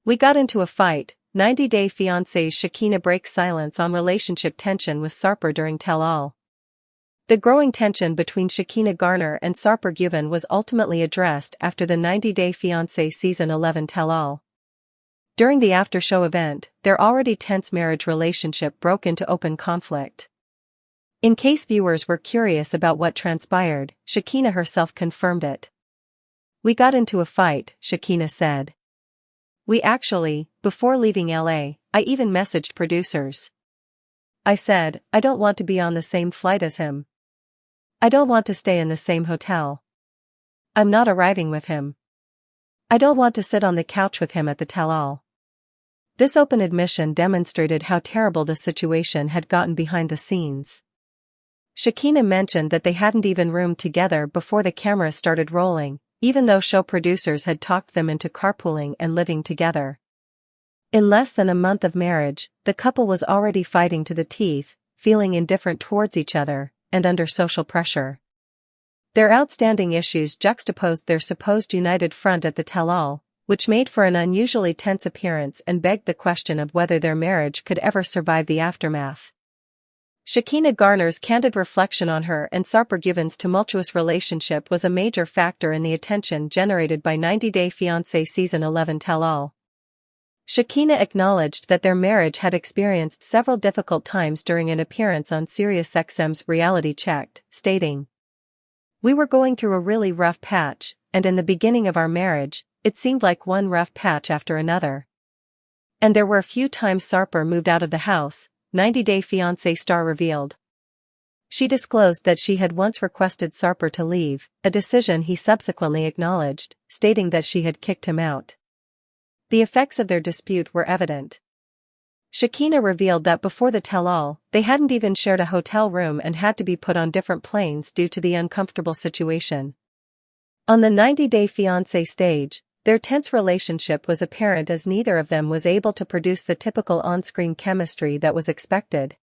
We got into a fight. 90 Day Fiance's Shekinah breaks silence on relationship tension with Sarper during tell-all. The growing tension between Shekinah Garner and Sarper Guven was ultimately addressed after the 90 Day Fiancé Season 11 tell-all. During the after-show event, their already tense marriage relationship broke into open conflict. In case viewers were curious about what transpired, Shekinah herself confirmed it. "We got into a fight," Shekinah said. Before leaving LA, I even messaged producers. I said, I don't want to be on the same flight as him. I don't want to stay in the same hotel. I'm not arriving with him. I don't want to sit on the couch with him at the tell-all." This open admission demonstrated how terrible the situation had gotten behind the scenes. Shekinah mentioned that they hadn't even roomed together before the camera started rolling, even though show producers had talked them into carpooling and living together. In less than a month of marriage, the couple was already fighting to the teeth, feeling indifferent towards each other, and under social pressure. Their outstanding issues juxtaposed their supposed united front at the tell-all, which made for an unusually tense appearance and begged the question of whether their marriage could ever survive the aftermath. Shekinah Garner's candid reflection on her and Sarper Guven's tumultuous relationship was a major factor in the attention generated by 90 Day Fiancé Season 11 tell-all. Shekinah acknowledged that their marriage had experienced several difficult times during an appearance on SiriusXM's Reality Checked, stating, "We were going through a really rough patch, and in the beginning of our marriage, it seemed like one rough patch after another. And there were a few times Sarper moved out of the house," 90 Day Fiancé star revealed. She disclosed that she had once requested Sarper to leave, a decision he subsequently acknowledged, stating that she had kicked him out. The effects of their dispute were evident. Shekinah revealed that before the tell-all, they hadn't even shared a hotel room and had to be put on different planes due to the uncomfortable situation. On the 90 Day Fiancé stage, their tense relationship was apparent as neither of them was able to produce the typical on-screen chemistry that was expected.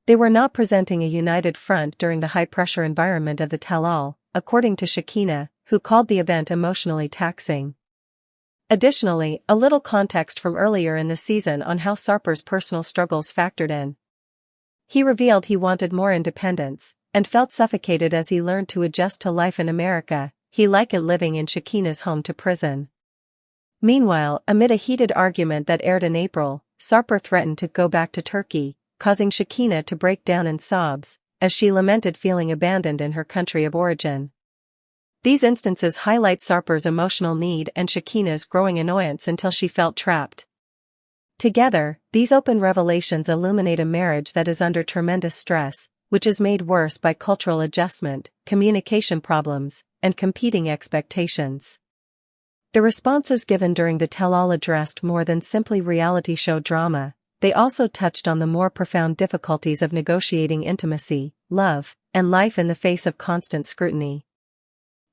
They were not presenting a united front during the high-pressure environment of the tell-all, according to Shekinah, who called the event emotionally taxing. Additionally, a little context from earlier in the season on how Sarper's personal struggles factored in. He revealed he wanted more independence, and felt suffocated as he learned to adjust to life in America. He likened living in Shekinah's home to prison. Meanwhile, amid a heated argument that aired in April, Sarper threatened to go back to Turkey, causing Shekinah to break down in sobs, as she lamented feeling abandoned in her country of origin. These instances highlight Sarper's emotional need and Shekinah's growing annoyance until she felt trapped. Together, these open revelations illuminate a marriage that is under tremendous stress, which is made worse by cultural adjustment, communication problems, and competing expectations. The responses given during the tell-all addressed more than simply reality show drama. They also touched on the more profound difficulties of negotiating intimacy, love, and life in the face of constant scrutiny.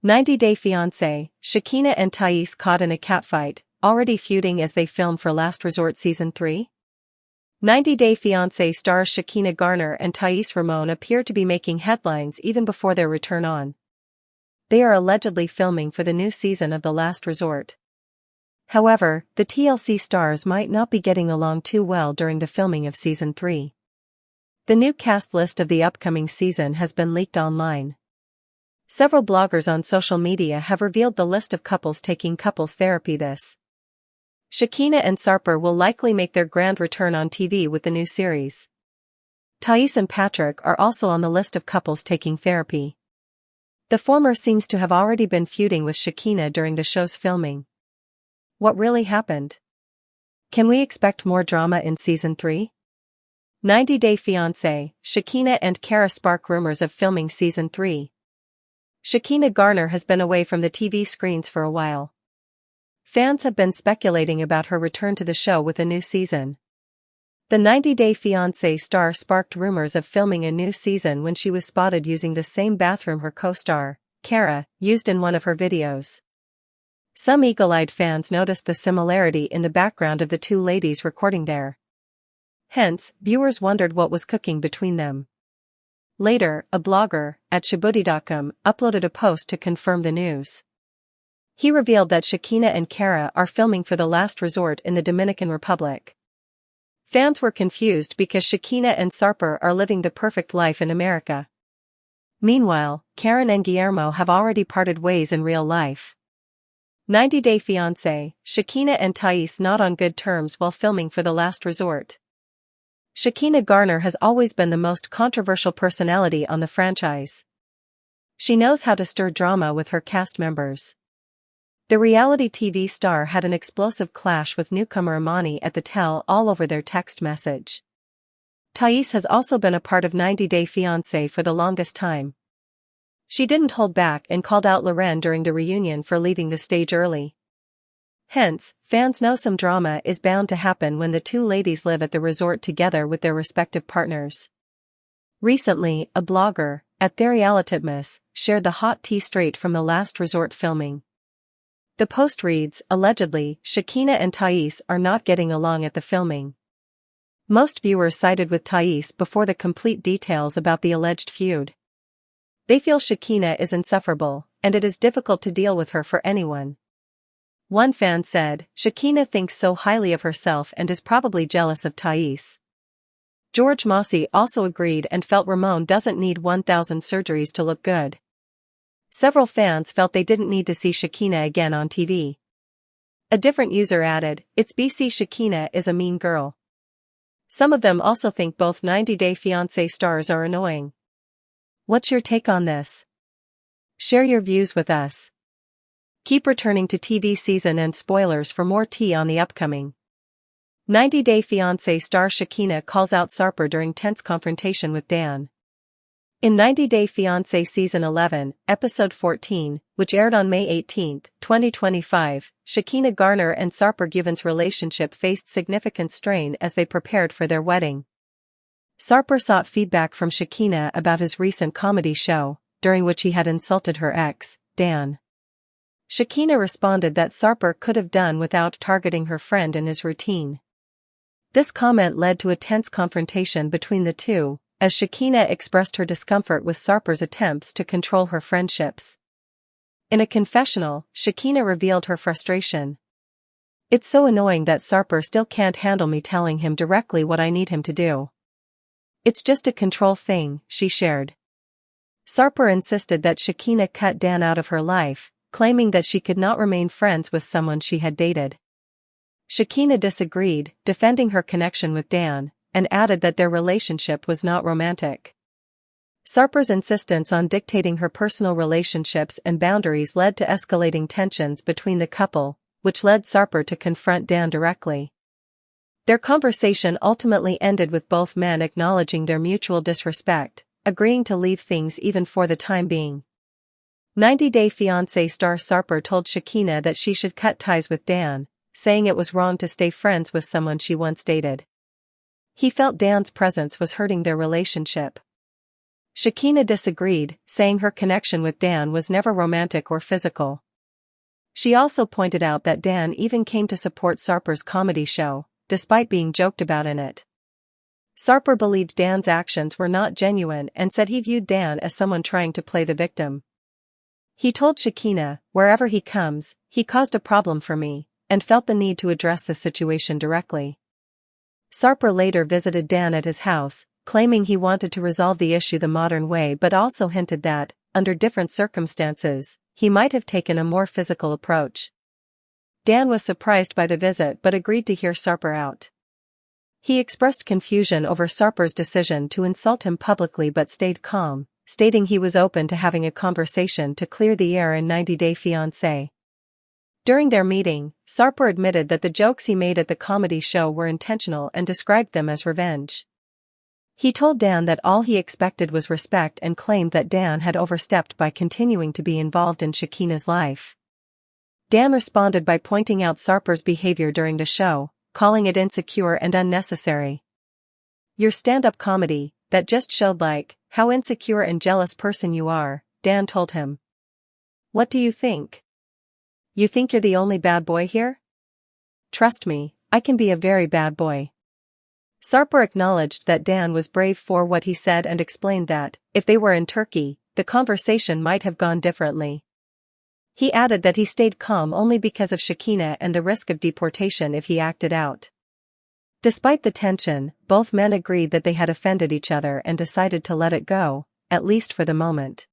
90 Day Fiancé, Shekinah and Thais caught in a catfight, already feuding as they film for Last Resort Season 3? 90 Day Fiancé stars Shekinah Garner and Thais Ramone appear to be making headlines even before their return on. They are allegedly filming for the new season of The Last Resort. However, the TLC stars might not be getting along too well during the filming of Season 3. The new cast list of the upcoming season has been leaked online. Several bloggers on social media have revealed the list of couples taking couples therapy this. Shekinah and Sarper will likely make their grand return on TV with the new series. Thais and Patrick are also on the list of couples taking therapy. The former seems to have already been feuding with Shekinah during the show's filming. What really happened? Can we expect more drama in Season 3? 90 Day Fiancé, Shekinah and Kara spark rumors of filming Season 3. Shekinah Garner has been away from the TV screens for a while. Fans have been speculating about her return to the show with a new season. The 90 Day Fiancé star sparked rumors of filming a new season when she was spotted using the same bathroom her co-star, Kara, used in one of her videos. Some eagle-eyed fans noticed the similarity in the background of the two ladies recording there. Hence, viewers wondered what was cooking between them. Later, a blogger, at Shabuti.com, uploaded a post to confirm the news. He revealed that Shekinah and Kara are filming for The Last Resort in the Dominican Republic. Fans were confused because Shekinah and Sarper are living the perfect life in America. Meanwhile, Karen and Guillermo have already parted ways in real life. 90 Day Fiance, Shekinah and Thais not on good terms while filming for The Last Resort. Shekinah Garner has always been the most controversial personality on the franchise. She knows how to stir drama with her cast members. The reality TV star had an explosive clash with newcomer Imani at the tell all over their text message. Thais has also been a part of 90 Day Fiancé for the longest time. She didn't hold back and called out Loren during the reunion for leaving the stage early. Hence, fans know some drama is bound to happen when the two ladies live at the resort together with their respective partners. Recently, a blogger, at @TheRealititmus, shared the hot tea straight from The Last Resort filming. The post reads, allegedly, Shekinah and Thais are not getting along at the filming. Most viewers sided with Thais before the complete details about the alleged feud. They feel Shekinah is insufferable, and it is difficult to deal with her for anyone. One fan said, Shekinah thinks so highly of herself and is probably jealous of Thais. George Mossy also agreed and felt Ramon doesn't need 1,000 surgeries to look good. Several fans felt they didn't need to see Shekinah again on TV. A different user added, it's BC Shekinah is a mean girl. Some of them also think both 90 Day Fiancé stars are annoying. What's your take on this? Share your views with us. Keep returning to TV season and spoilers for more tea on the upcoming 90 Day Fiancé star Shekinah calls out Sarper during tense confrontation with Dan. In 90 Day Fiancé Season 11, Episode 14, which aired on May 18, 2025, Shekinah Garner and Sarper Given's relationship faced significant strain as they prepared for their wedding. Sarper sought feedback from Shekinah about his recent comedy show, during which he had insulted her ex, Dan. Shekinah responded that Sarper could have done without targeting her friend in his routine. This comment led to a tense confrontation between the two, as Shekinah expressed her discomfort with Sarper's attempts to control her friendships. In a confessional, Shekinah revealed her frustration. It's so annoying that Sarper still can't handle me telling him directly what I need him to do. It's just a control thing, she shared. Sarper insisted that Shekinah cut Dan out of her life, claiming that she could not remain friends with someone she had dated. Shekinah disagreed, defending her connection with Dan, and added that their relationship was not romantic. Sarper's insistence on dictating her personal relationships and boundaries led to escalating tensions between the couple, which led Sarper to confront Dan directly. Their conversation ultimately ended with both men acknowledging their mutual disrespect, agreeing to leave things even for the time being. 90 Day Fiancé star Sarper told Shekinah that she should cut ties with Dan, saying it was wrong to stay friends with someone she once dated. He felt Dan's presence was hurting their relationship. Shekinah disagreed, saying her connection with Dan was never romantic or physical. She also pointed out that Dan even came to support Sarper's comedy show, despite being joked about in it. Sarper believed Dan's actions were not genuine and said he viewed Dan as someone trying to play the victim. He told Shekinah, wherever he comes, he caused a problem for me, and felt the need to address the situation directly. Sarper later visited Dan at his house, claiming he wanted to resolve the issue the modern way but also hinted that, under different circumstances, he might have taken a more physical approach. Dan was surprised by the visit but agreed to hear Sarper out. He expressed confusion over Sarper's decision to insult him publicly but stayed calm, stating he was open to having a conversation to clear the air in 90 Day Fiancé. During their meeting, Sarper admitted that the jokes he made at the comedy show were intentional and described them as revenge. He told Dan that all he expected was respect and claimed that Dan had overstepped by continuing to be involved in Shekinah's life. Dan responded by pointing out Sarper's behavior during the show, calling it insecure and unnecessary. Your stand-up comedy, that just showed how insecure and jealous person you are, Dan told him. What do you think? You think you're the only bad boy here? Trust me, I can be a very bad boy. Sarper acknowledged that Dan was brave for what he said and explained that, if they were in Turkey, the conversation might have gone differently. He added that he stayed calm only because of Shekinah and the risk of deportation if he acted out. Despite the tension, both men agreed that they had offended each other and decided to let it go, at least for the moment.